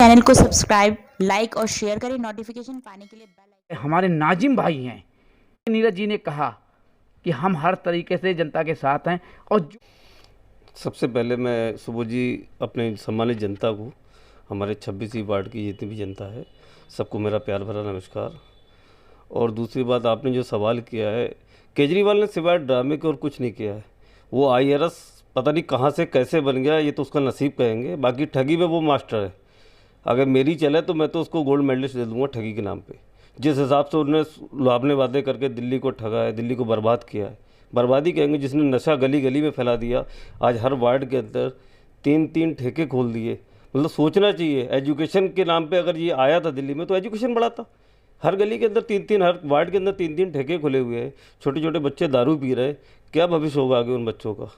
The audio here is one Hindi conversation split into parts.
चैनल को सब्सक्राइब, लाइक और शेयर करें। नोटिफिकेशन पाने के लिए बेल आइकन। हमारे नाजिम भाई हैं। नीरज जी ने कहा कि हम हर तरीके से जनता के साथ हैं और सबसे पहले मैं सुबोध जी अपने सम्मानित जनता को, हमारे 26वीं वार्ड की जितनी भी जनता है, सबको मेरा प्यार भरा नमस्कार। और दूसरी बात, आपने जो सवाल किया है, केजरीवाल ने सिवाय ड्रामे के और कुछ नहीं किया है। वो IRS पता नहीं कहाँ से कैसे बन गया, ये तो उसका नसीब कहेंगे। बाकी ठगी में वो मास्टर है। अगर मेरी चले तो मैं तो उसको गोल्ड मेडलिस्ट दे दूंगा ठगी के नाम पे। जिस हिसाब से उन्होंने लुभावने वादे करके दिल्ली को ठगा है, दिल्ली को बर्बाद किया है, बर्बादी कहेंगे। जिसने नशा गली गली में फैला दिया, आज हर वार्ड के अंदर 3-3 ठेके खोल दिए। मतलब सोचना चाहिए, एजुकेशन के नाम पे अगर ये आया था दिल्ली में तो एजुकेशन बढ़ाता। हर गली के अंदर 3-3, हर वार्ड के अंदर 3-3 ठेके खुले हुए हैं। छोटे छोटे बच्चे दारू पी रहे हैं। क्या भविष्य होगा आगे उन बच्चों का?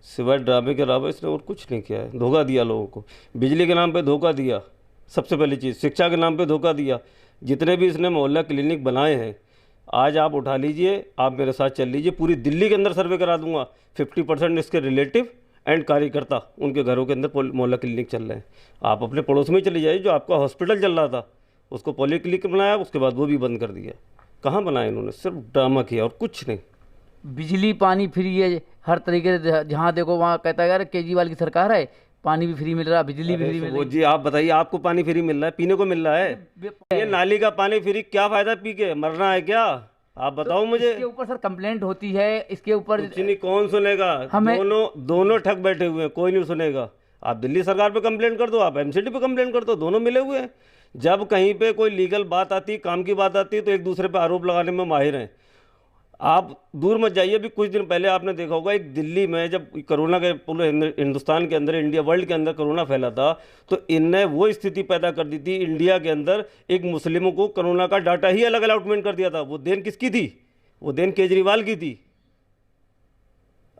सिवाय ड्रामे के अलावा इसने और कुछ नहीं किया है। धोखा दिया लोगों को, बिजली के नाम पे धोखा दिया, सबसे पहली चीज़। शिक्षा के नाम पे धोखा दिया। जितने भी इसने मोहल्ला क्लिनिक बनाए हैं, आज आप उठा लीजिए, आप मेरे साथ चल लीजिए, पूरी दिल्ली के अंदर सर्वे करा दूंगा। 50% इसके रिलेटिव एंड कार्यकर्ता उनके घरों के अंदर मोहल्ला क्लिनिक चल रहे हैं। आप अपने पड़ोस में चले जाइए, जो आपका हॉस्पिटल चल रहा था उसको पॉलीक्लिनिक बनाया, उसके बाद वो भी बंद कर दिया। कहाँ बनाया इन्होंने? सिर्फ ड्रामा किया और कुछ नहीं। बिजली पानी फ्री है हर तरीके से। जहाँ देखो वहाँ कहता है यार केजरीवाल की सरकार है, पानी भी फ्री मिल रहा, बिजली भी फ्री मिल वो रही। जी आप बताइए, आपको पानी फ्री मिल रहा है, पीने को मिल रहा है? ये नाली का पानी फ्री, क्या फायदा पी के? मरना है क्या? आप बताओ मुझे। इसके ऊपर सर कंप्लेंट होती है, इसके ऊपर कुछ नहीं, कौन सुनेगा? हमें दोनों ठग बैठे हुए हैं, कोई नहीं सुनेगा। आप दिल्ली सरकार पे कंप्लेंट कर दो, आप MCD पे कंप्लेंट कर दो, दोनों मिले हुए हैं। जब कहीं पे कोई लीगल बात आती, काम की बात आती है, तो एक दूसरे पे आरोप लगाने में माहिर हैं। आप दूर मत जाइए। अभी कुछ दिन पहले आपने देखा होगा, एक दिल्ली में जब कोरोना के पूरे हिंदुस्तान के अंदर, इंडिया वर्ल्ड के अंदर कोरोना फैला था, तो इनने वो स्थिति पैदा कर दी थी इंडिया के अंदर, एक मुस्लिमों को कोरोना का डाटा ही अलग अलॉटमेंट कर दिया था। वो देन किसकी थी? वो देन केजरीवाल की थी।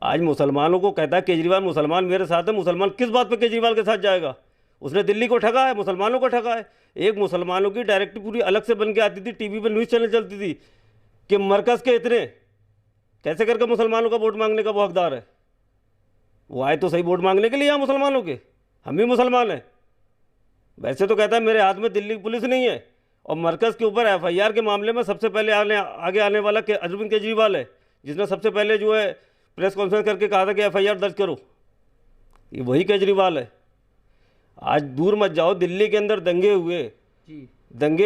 आज मुसलमानों को कहता है केजरीवाल मुसलमान मेरे साथ है। मुसलमान किस बात पे केजरीवाल के साथ जाएगा? उसने दिल्ली को ठगा है, मुसलमानों को ठगा है। एक मुसलमानों की डायरेक्ट पूरी अलग से बन के आती थी, टीवी पे न्यूज़ चैनल चलती थी कि मरकज़ के इतने कैसे करके मुसलमानों का वोट मांगने का वो हकदार है। वो आए तो सही वोट मांगने के लिए यहाँ मुसलमानों के, हम भी मुसलमान हैं। वैसे तो कहता है मेरे हाथ में दिल्ली पुलिस नहीं है, और मरकज़ के ऊपर FIR के मामले में सबसे पहले आगे आने वाला अरविंद केजरीवाल है, जिसने सबसे पहले जो है प्रेस कॉन्फ्रेंस करके कहा था कि FIR दर्ज करो। ये वही केजरीवाल है। आज दूर मत जाओ, दिल्ली के अंदर दंगे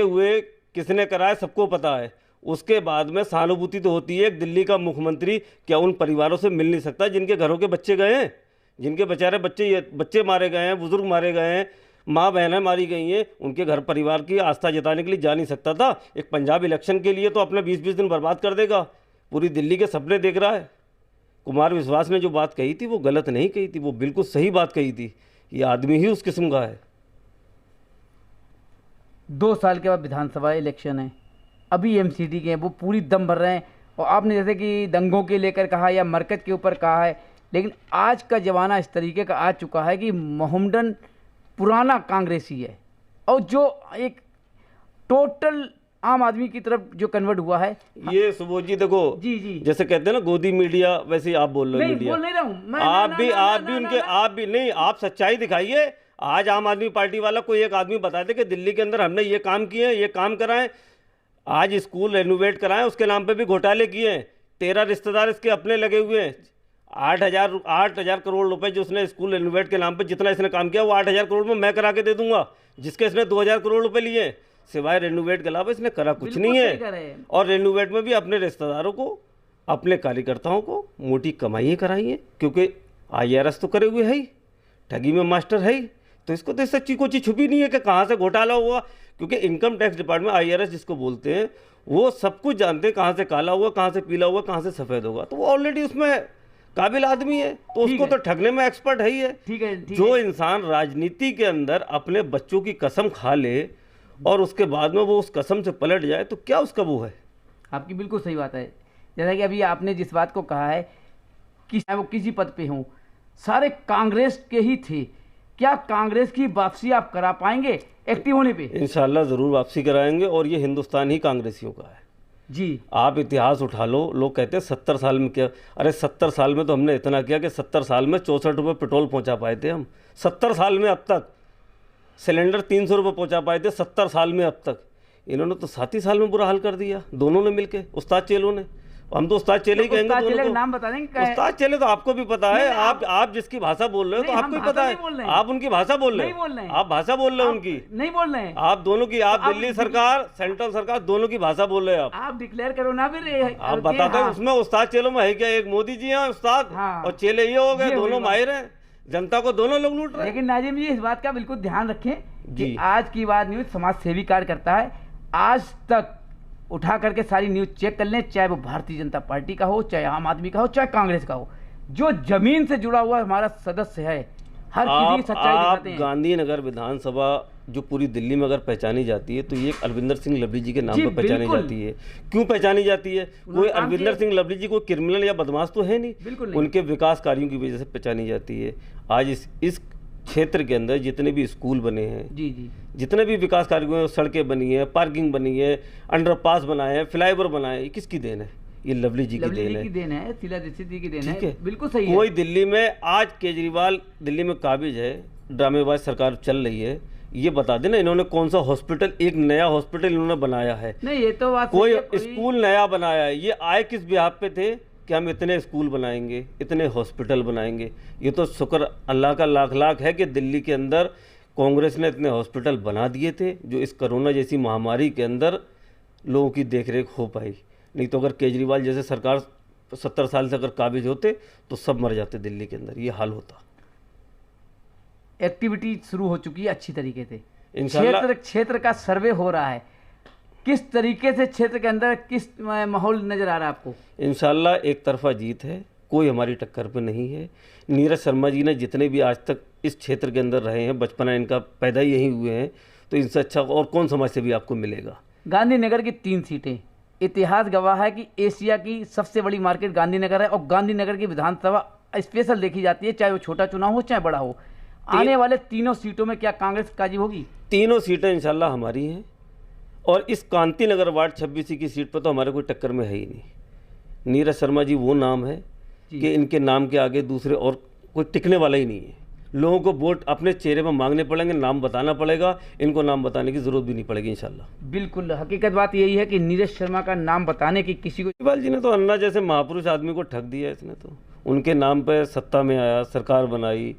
हुए किसने कराए सबको पता है। उसके बाद में सहानुभूति तो होती है। एक दिल्ली का मुख्यमंत्री क्या उन परिवारों से मिल नहीं सकता जिनके घरों के बच्चे गए हैं, जिनके बेचारे बच्चे मारे गए हैं, बुजुर्ग मारे गए हैं, माँ बहनें मारी गई हैं? उनके घर परिवार की आस्था जताने के लिए जा नहीं सकता था? एक पंजाब इलेक्शन के लिए तो अपने 20-20 दिन बर्बाद कर देगा। पूरी दिल्ली के सपने देख रहा है। कुमार विश्वास ने जो बात कही थी वो गलत नहीं कही थी, वो बिल्कुल सही बात कही थी। ये आदमी ही उस किस्म का है। 2 साल के बाद विधानसभा इलेक्शन है, अभी MCD के हैं, वो पूरी दम भर रहे हैं। और आपने जैसे कि दंगों के लेकर कहा या मरकज़ के ऊपर कहा है, लेकिन आज का ज़माना इस तरीके का आ चुका है कि मोहम्मडन पुराना कांग्रेसी है, और जो एक टोटल आम आदमी की तरफ जो कन्वर्ट हुआ है। ये सुबोध जी देखो, जी जैसे कहते हैं ना गोदी मीडिया, वैसे ही आप बोल रहे हो मीडिया। बोल नहीं रहा हूँ मैं। आप भी नहीं, आप सच्चाई दिखाइए। आज आम आदमी पार्टी वाला कोई एक आदमी बता दे कि दिल्ली के अंदर हमने ये काम किए, ये काम कराएं। आज स्कूल रेनोवेट कराएं, उसके नाम पे भी घोटाले किए हैं। 13 रिश्तेदार इसके अपने लगे हुए हैं। 8,000 करोड़ रुपए जो उसने स्कूल रेनोवेट के नाम पे जितना इसने काम किया, वो 8,000 करोड़ में मैं करा के दे दूंगा, जिसके इसने 2,000 करोड़ रुपए लिए। सिवाय रेनोवेट के अलावा इसने करा कुछ नहीं है। और रेनोवेट में भी अपने रिश्तेदारों को, अपने कार्यकर्ताओं को मोटी कमाइयाँ कराई हैं, क्योंकि IRS तो करे हुए है ही, ठगी में मास्टर है ही। तो इसको तो सच्ची कोई चीज़ छुपी नहीं है कि कहाँ से घोटाला हुआ, क्योंकि इनकम टैक्स डिपार्टमेंट IRS जिसको बोलते हैं, वो सब कुछ जानते हैं, कहाँ से काला हुआ, कहाँ से पीला हुआ, कहाँ से सफ़ेद होगा। तो वो ऑलरेडी उसमें काबिल आदमी है, तो उसको तो ठगने में एक्सपर्ट है ही है। ठीक है। जो इंसान राजनीति के अंदर अपने बच्चों की कसम खा ले और उसके बाद में वो उस कसम से पलट जाए, तो क्या उसका वो है? आपकी बिल्कुल सही बात है। जैसा कि अभी आपने जिस बात को कहा है कि चाहे वो किसी पद पे हों, सारे कांग्रेस के ही थे। क्या कांग्रेस की वापसी आप करा पाएंगे एक्टिव होने पे? इंशाल्लाह ज़रूर वापसी कराएंगे, और ये हिंदुस्तान ही कांग्रेसियों का है जी। आप इतिहास उठा लो, लोग कहते हैं 70 साल में क्या। अरे 70 साल में तो हमने इतना किया कि 70 साल में 64 रुपये पेट्रोल पहुंचा पाए थे हम। 70 साल में अब तक सिलेंडर 300 रुपये पहुँचा पाए थे 70 साल में अब तक। इन्होंने तो 7 ही साल में बुरा हाल कर दिया, दोनों ने मिलके, उस्ताद चेलों ने। हम तो उस्ताद चेले ही कहेंगे उस्ताद दोनों चेले को। का नाम बता देंगे। उस्ताद चेले तो आपको भी पता है, आप जिसकी भाषा बोल रहे हो तो नहीं, हम आपको ही भाषा पता नहीं बोल रहे है। हैं। आप उनकी भाषा बोल रहे नहीं बोल रहे हो, हैं। आप भाषा बोल रहे हो उनकी, नहीं बोल रहे हैं आप दोनों की, आप आप दिल्ली सरकार, सेंट्रल सरकार, दोनों की भाषा बोल रहे हैं आप डिक्लेयर करो ना फिर। आप बताते हैं उसमें उस्ताद चेलों में है क्या? एक मोदी जी हैं उस्ताद, हाँ। और चेले ये हो गए, ये दोनों हुई माहिर हैं, जनता को दोनों लोग लूट रहे हैं। लेकिन नाजिम जी इस बात का बिल्कुल ध्यान रखें जी। कि आज की बात न्यूज समाज सेवी कार्य करता है। आज तक उठा करके सारी न्यूज चेक कर लें, चाहे वो भारतीय जनता पार्टी का हो, चाहे आम आदमी का हो, चाहे कांग्रेस का हो, जो जमीन से जुड़ा हुआ हमारा सदस्य है, हर किसी की सच्चाई दिखाते हैं। गांधीनगर विधानसभा जो पूरी दिल्ली में अगर पहचानी जाती है तो ये अरविंदर सिंह लवली जी के नाम जी, पर पहचानी बिल्कुल। जाती है। क्यों पहचानी जाती है? कोई काम अरविंदर किया। सिंह लवली जी कोई क्रिमिनल या बदमाश तो है नहीं, बिल्कुल नहीं। उनके विकास कार्यों की वजह से पहचानी जाती है। आज इस क्षेत्र के अंदर जितने भी स्कूल बने हैं, जी जी, जितने भी विकास कार्य हुए हैं, सड़कें बनी है, पार्किंग बनी है, अंडरपास बनाए हैं, फ्लाईओवर बनाए, ये किसकी देन है? ये लवली जी की लवली देन जी है। की देन है, शीला दीक्षित जी की देन ठीक है। है, बिल्कुल सही कोई है। दिल्ली में आज केजरीवाल दिल्ली में काबिज है, ड्रामेबाज सरकार चल रही है, ये बता देना इन्होंने कौन सा हॉस्पिटल, एक नया हॉस्पिटल इन्होंने बनाया है, नहीं ये तो बात कोई सही है, स्कूल नया बनाया है। ये आए किस बिहाफ पे थे कि हम इतने स्कूल बनाएंगे, इतने हॉस्पिटल बनाएंगे? ये तो शुक्र अल्लाह का लाख लाख है कि दिल्ली के अंदर कांग्रेस ने इतने हॉस्पिटल बना दिए थे जो इस कोरोना जैसी महामारी के अंदर लोगों की देखरेख हो पाई। नहीं तो अगर केजरीवाल जैसे सरकार 70 साल से अगर काबिज होते तो सब मर जाते दिल्ली के अंदर, ये हाल होता। एक्टिविटी शुरू हो चुकी है अच्छी तरीके से। इंशाल्लाह क्षेत्र का सर्वे हो रहा है, किस तरीके से क्षेत्र के अंदर किस माहौल नजर आ रहा है आपको? इंशाल्लाह एक तरफा जीत है, कोई हमारी टक्कर पे नहीं है। नीरज शर्मा जी ने जितने भी आज तक इस क्षेत्र के अंदर रहे हैं, बचपना इनका पैदा ही यहीं हुए हैं, तो इनसे अच्छा और कौन समाज से भी आपको मिलेगा। गांधीनगर की 3 सीटें, इतिहास गवाह है कि एशिया की सबसे बड़ी मार्केट गांधीनगर है, और गांधीनगर की विधानसभा स्पेशल देखी जाती है, चाहे वो छोटा चुनाव हो चाहे बड़ा हो। आने वाले 3 सीटों में क्या कांग्रेस काजी होगी? 3 सीटें इंशाल्लाह हमारी हैं, और इस कांति नगर वार्ड 26 की सीट पर तो हमारे कोई टक्कर में है ही नहीं। नीरज शर्मा जी वो नाम है कि इनके नाम के आगे दूसरे और कोई टिकने वाला ही नहीं है। लोगों को वोट अपने चेहरे पर मांगने पड़ेंगे, नाम बताना पड़ेगा, इनको नाम बताने की जरूरत भी नहीं पड़ेगी इंशाल्लाह। बिल्कुल, हकीकत बात यही है कि नीरज शर्मा का नाम बताने की किसी को। केजरीवाल जी ने तो अन्ना जैसे महापुरुष आदमी को ठग दिया, इसने तो उनके नाम पर सत्ता में आया, सरकार बनाई,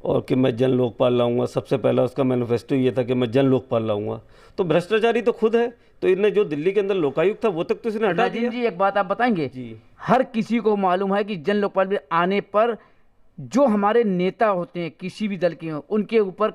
और कि मैं जन लोकपाल लाऊंगा। सबसे पहला उसका मैनिफेस्टो ये था कि मैं जन लोकपाल लाऊंगा। तो भ्रष्टाचारी तो खुद है, तो इन्हें जो दिल्ली के अंदर लोकायुक्त था वो तक तो इसने हटा दिया। जी एक बात आप बताएंगे? जी, हर किसी को मालूम है कि जन लोकपाल में आने पर जो हमारे नेता होते हैं किसी भी दल के हों, उनके ऊपर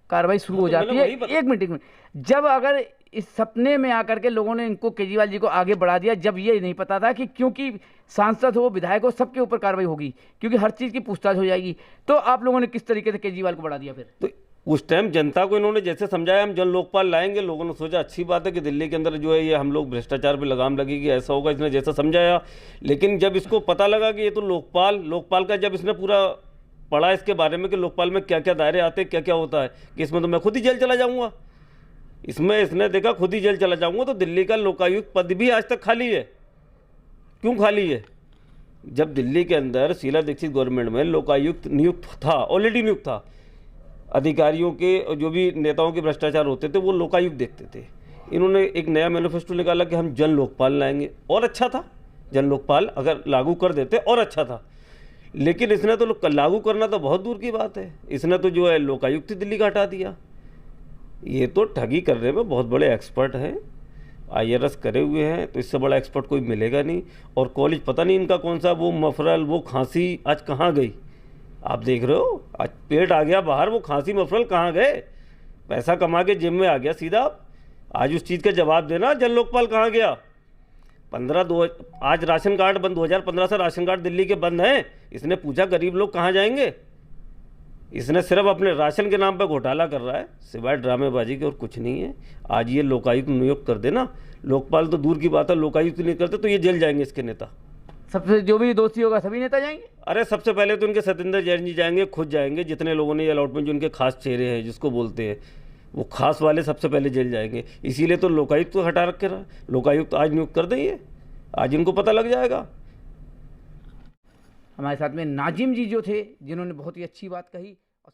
कार्रवाई शुरू हो जाती है। एक मिनट, जब अगर इस सपने में आकर के लोगों ने इनको केजरीवाल जी को आगे बढ़ा दिया, जब ये नहीं पता था कि क्योंकि सांसद हो, विधायक हो, सबके ऊपर कार्रवाई होगी, क्योंकि हर चीज़ की पूछताछ हो जाएगी, तो आप लोगों ने किस तरीके से केजरीवाल को बढ़ा दिया फिर? तो उस टाइम जनता को इन्होंने जैसे समझाया हम जन लोकपाल लाएंगे, लोगों ने सोचा अच्छी बात है कि दिल्ली के अंदर जो है ये हम लोग भ्रष्टाचार पे लगाम लगेगी, ऐसा होगा, इसने जैसा समझाया। लेकिन जब इसको पता लगा कि ये तो लोकपाल का जब इसने पूरा पढ़ा इसके बारे में कि लोकपाल में क्या क्या दायरे आते हैं, क्या क्या होता है, कि इसमें तो मैं खुद ही जेल चला जाऊँगा, इसमें इसने देखा खुद ही जेल चला जाऊँगा। तो दिल्ली का लोकायुक्त पद भी आज तक खाली है। क्यों खाली है? जब दिल्ली के अंदर शीला दीक्षित गवर्नमेंट में लोकायुक्त नियुक्त था, ऑलरेडी नियुक्त था, अधिकारियों के जो भी नेताओं के भ्रष्टाचार होते थे वो लोकायुक्त देखते थे। इन्होंने एक नया मैनिफेस्टो निकाला कि हम जन लोकपाल लाएंगे, और अच्छा था, जन लोकपाल अगर लागू कर देते और अच्छा था। लेकिन इसने तो लागू करना तो बहुत दूर की बात है, इसने तो जो है लोकायुक्त दिल्ली का हटा दिया। ये तो ठगी करने में बहुत बड़े एक्सपर्ट हैं, IRS करे हुए हैं, तो इससे बड़ा एक्सपर्ट कोई मिलेगा नहीं। और कॉलेज पता नहीं इनका कौन सा, वो मफरल, वो खांसी आज कहाँ गई? आप देख रहे हो, आज पेट आ गया बाहर, वो खांसी मफरल कहाँ गए? पैसा कमा के जिम में आ गया सीधा। आज उस चीज़ का जवाब देना, जन लोकपाल कहाँ गया? आज राशन कार्ड बंद, 2015 से राशन कार्ड दिल्ली के बंद हैं। इसने पूछा गरीब लोग कहाँ जाएंगे? इसने सिर्फ अपने राशन के नाम पर घोटाला कर रहा है, सिवाय ड्रामेबाजी के और कुछ नहीं है। आज ये लोकायुक्त नियुक्त कर देना, लोकपाल तो दूर की बात है, लोकायुक्त नहीं करते तो ये जेल जाएंगे इसके नेता। सबसे जो भी दोषी होगा सभी नेता जाएंगे? अरे सबसे पहले तो उनके सत्येंद्र जैन जी जाएंगे, खुद जाएंगे, जितने लोगों ने ये अलॉटमेंट, जो उनके खास चेहरे हैं जिसको बोलते हैं, वो खास वाले सबसे पहले जेल जाएंगे। इसीलिए तो लोकायुक्त को हटा रखे रहा। लोकायुक्त आज नियुक्त कर देंगे, आज इनको पता लग जाएगा। हमारे साथ में नाजिम जी जो थे, जिन्होंने बहुत ही अच्छी बात कही और